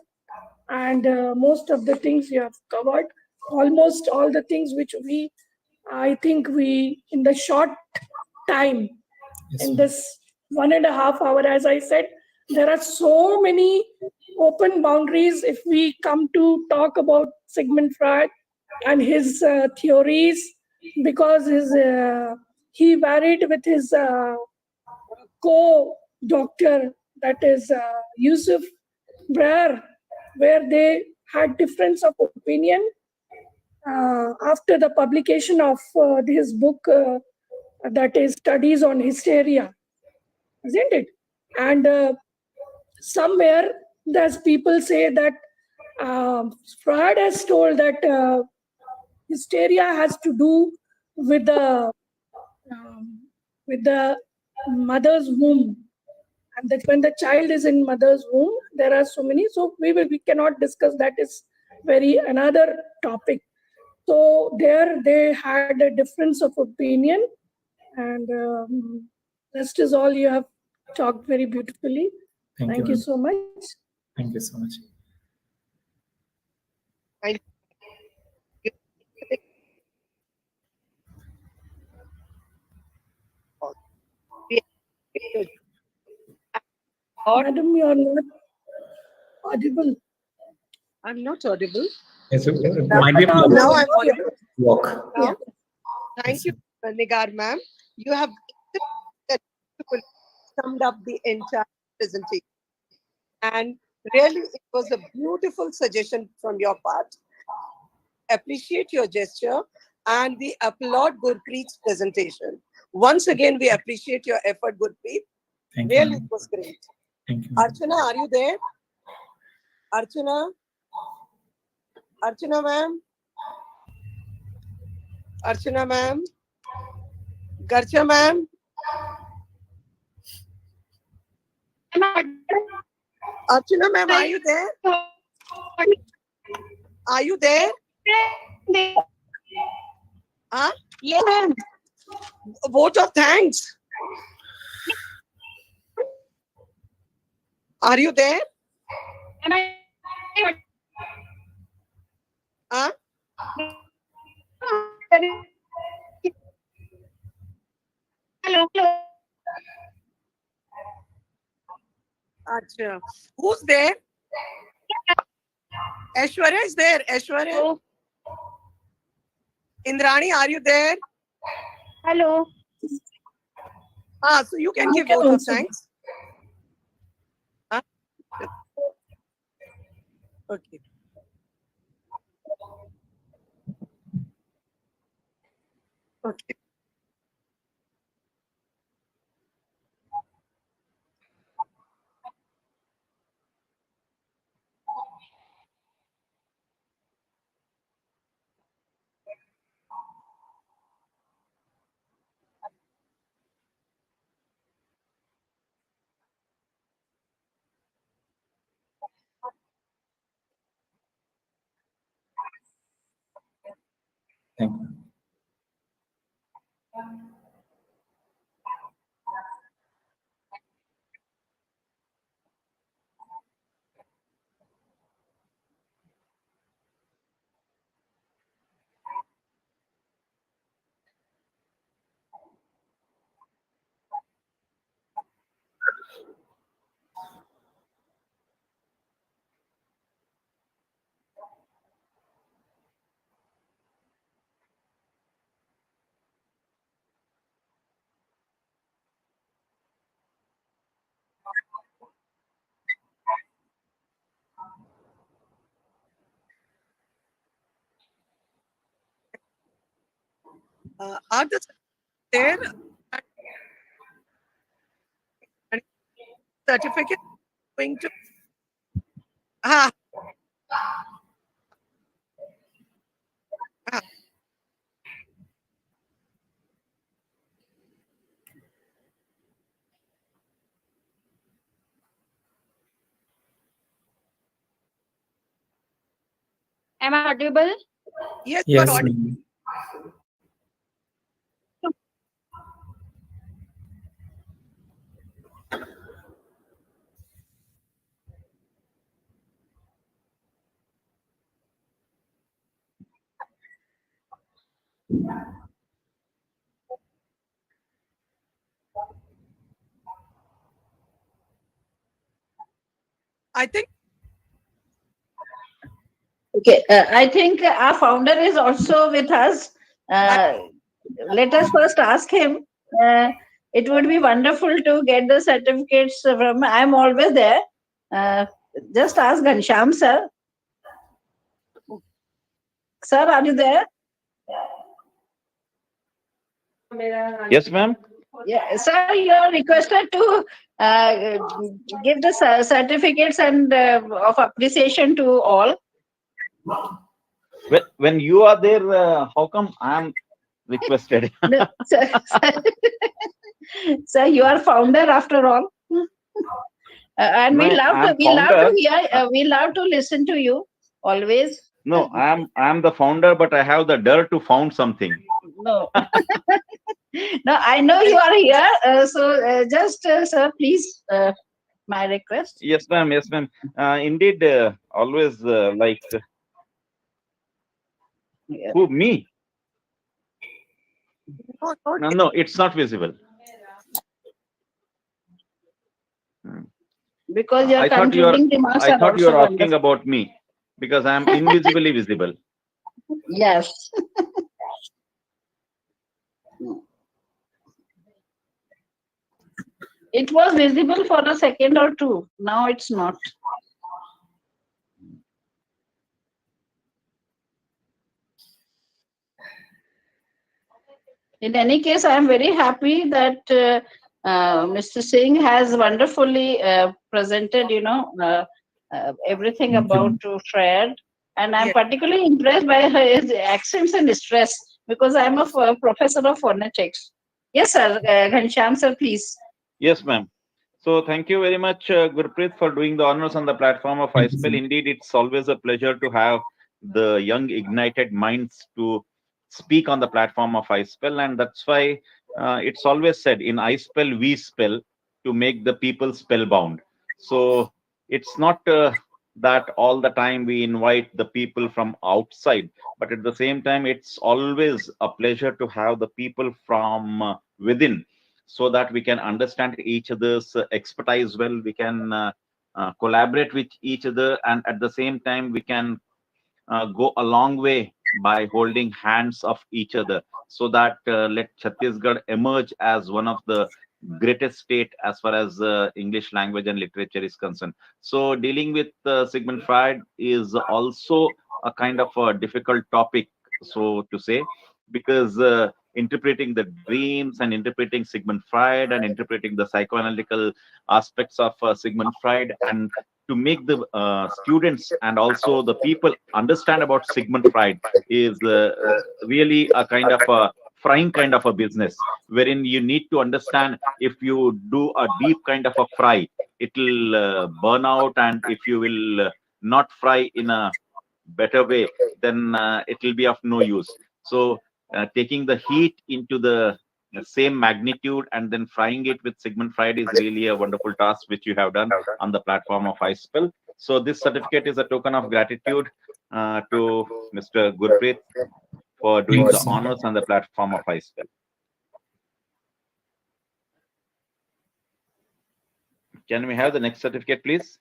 and most of the things you have covered, almost all the things which I think we, in the short time, Yes, in ma'am. this 1.5 hours, as I said, there are so many open boundaries if we come to talk about Sigmund Freud and his theories, because he varied with his co-doctor, that is Yusuf Breyer, where they had difference of opinion after the publication of his book, that is Studies on Hysteria, isn't it? And somewhere there's people say that Freud has told that hysteria has to do with um, the mother's womb, and that when the child is in mother's womb, there are so many. So we cannot discuss that. Is very another topic. So there they had a difference of opinion, and rest is all you have talked very beautifully. Thank you, Thank you ma'am. so much. Thank you so much. Thank you. Madam, you are not audible. I'm not audible. Yes, so, Now, might be a now, problem Now now, I'm now you audible. walk. Now, Yeah. thank you, Nigar ma'am. You have summed up the entire presentation. And really, it was a beautiful suggestion from your part. Appreciate your gesture, and we applaud Gurpreet's presentation. Once again, we appreciate your effort, Gurpreet. Thank you. Really, Ma'am. it was great. Thank you. Archana, are you there? Archana? Archana, ma'am? Archana, ma'am? Garcha, ma'am? Archana, ma'am, are you there? Are you there? Huh? Yes, ma'am. Vote of thanks. Are you there? Am I? Huh? Hello. Acha. Who's there? Aishwarya is there. Aishwarya? Hello. Indrani, are you there? Hello. So you can You give can vote of also. thanks. Huh? Okay. Okay. Thank you. Are the there certificate going to? Ah, ah. Am I audible? Yes, you are Yes, audible. ma'am. I think Okay, I think our founder is also with us. Let us first ask him. It would be wonderful to get the certificates from. I'm always there. Just ask Ghanshyam sir. Sir, are you there? Yes, ma'am. Yeah, sir, you are requested to give the certificates and of appreciation to all. When you are there, how come I am requested? No, sir, you are founder after all. And we No, love I to am founder. hear, we love to listen to you always. No, I am the founder, but I have the dirt to found something. No, no, I know you are here. So just, sir, please, my request. Yes, ma'am. Yes, ma'am. Indeed, always like Yeah. who me? no, No, it's not visible. Because your I thought you are. concluding remarks I are thought you also are asking wonderful. about me because I am invisibly visible. Yes. It was visible for a second or two. Now it's not. In any case, I am very happy that Mr. Singh has wonderfully presented, everything Thank you, about ma'am. Freud. And I'm Yes. particularly impressed by his accents and stress because I'm a professor of phonetics. Yes, sir. Ghanshyam, sir, please. Yes, ma'am. So thank you very much, Gurpreet, for doing the honors on the platform of Thank you, iSpell. sir. Indeed, it's always a pleasure to have the young ignited minds to speak on the platform of iSpell, and that's why it's always said in iSpell we spell to make the people spellbound. So it's not that all the time we invite the people from outside, but at the same time, it's always a pleasure to have the people from within, so that we can understand each other's expertise well. We can collaborate with each other, and at the same time we can go a long way by holding hands of each other, so that let Chhattisgarh emerge as one of the greatest state as far as English language and literature is concerned. So dealing with Sigmund Freud is also a kind of a difficult topic, so to say, because interpreting the dreams and interpreting Sigmund Freud and interpreting the psychoanalytical aspects of Sigmund Freud, and to make the students and also the people understand about Sigmund Freud is really a kind of a frying kind of a business, wherein you need to understand, if you do a deep kind of a fry, it will burn out, and if you will not fry in a better way, then it will be of no use. So taking the heat into the same magnitude and then frying it with Sigmund Freud is really a wonderful task which you have done on the platform of iSpell. So this certificate is a token of gratitude to Mr. Gurpreet for Thank doing you, the sir. honors on the platform of iSpell. Can we have the next certificate, please?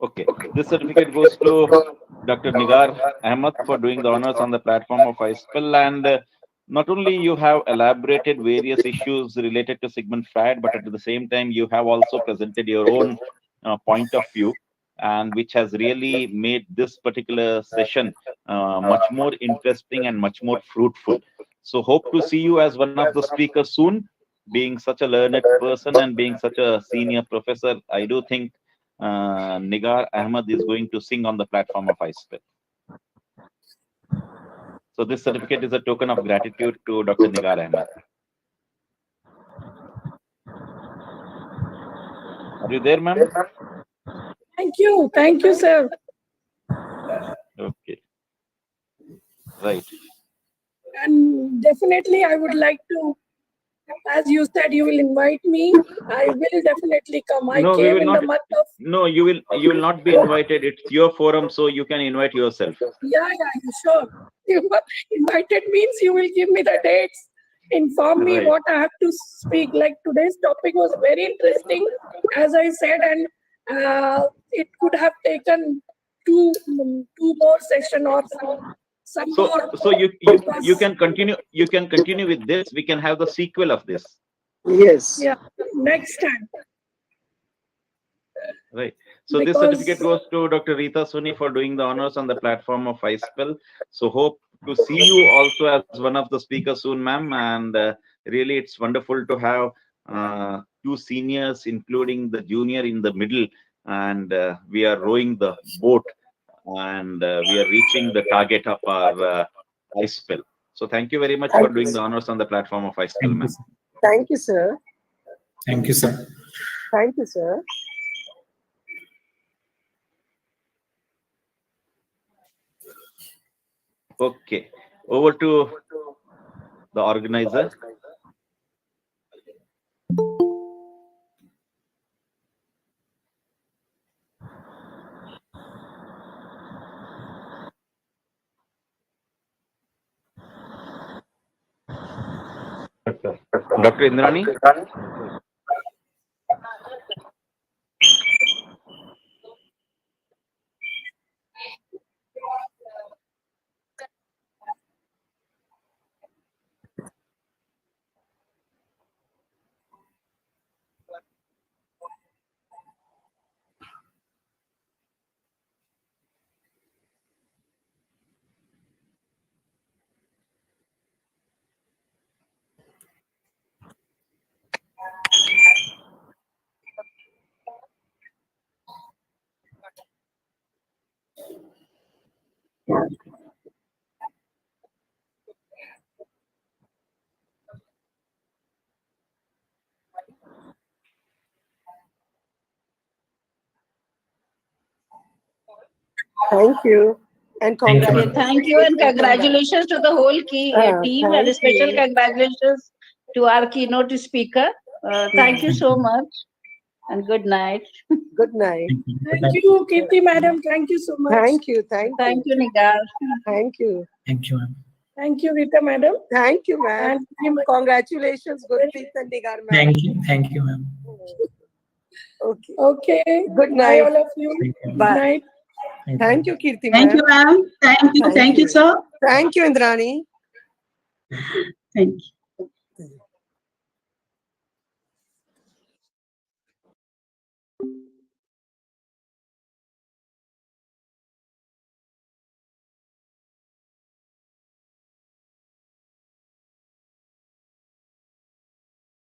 Okay, this certificate goes to Dr. Nigar Ahmed for doing the honors on the platform of iSpell. And not only you have elaborated various issues related to Sigmund Freud, but at the same time, you have also presented your own point of view, and which has really made this particular session much more interesting and much more fruitful. So hope to see you as one of the speakers soon. Being such a learned person and being such a senior professor, I do think Nigar Ahmed is going to sing on the platform of iSpell. So this certificate is a token of gratitude to Dr. Nigar Ahmed. Are you there, ma'am? Thank you, sir. Okay, right. And definitely, I would like to, as you said, you will invite me. I will definitely come. I No, we came will in the not. month of, No, you will not be invited. It's your forum, so you can invite yourself. yeah, sure. You invited means you will give me the dates, inform me Right. what I have to speak. Like today's topic was very interesting, as I said, and it could have taken two more session or some So more. you can continue. You can continue with this. We can have the sequel of this. Yes. Yeah, next time. Right. So this Because certificate goes to Dr. Rita Suni for doing the honors on the platform of iSpell. So hope to see you also as one of the speakers soon, ma'am. And really, it's wonderful to have two seniors, including the junior in the middle. And we are rowing the boat, and we are reaching the target of our iSpell. So thank you very much for doing the honors on the platform of iSpell, Thank you, ma'am. sir. Thank you, sir. Thank you, sir. Thank you, sir. Okay, over to the organizer. Dr. Indrani. Thank you. And Thank you, congratulations. ma'am. Thank you and congratulations to the whole team and Thank special you. congratulations to our keynote speaker. Thank you so much and good night. Good night. Thank you, Kirti madam. Thank you so much. Thank you. Thank Thank you. you, Nigar. Thank you. Thank you, ma'am. Thank you, Rita madam. Thank you, ma'am. And Congratulations, Gurpreet and Nigar, ma'am. Thank you, ma'am. Okay. okay. Good Bye, night. all of you. Thank you. Good Bye. night. Thank you, Kirti, Thank ma'am. you, ma'am. Thank you. Thank Thank you, you. sir. Thank you, Indrani. Thank you.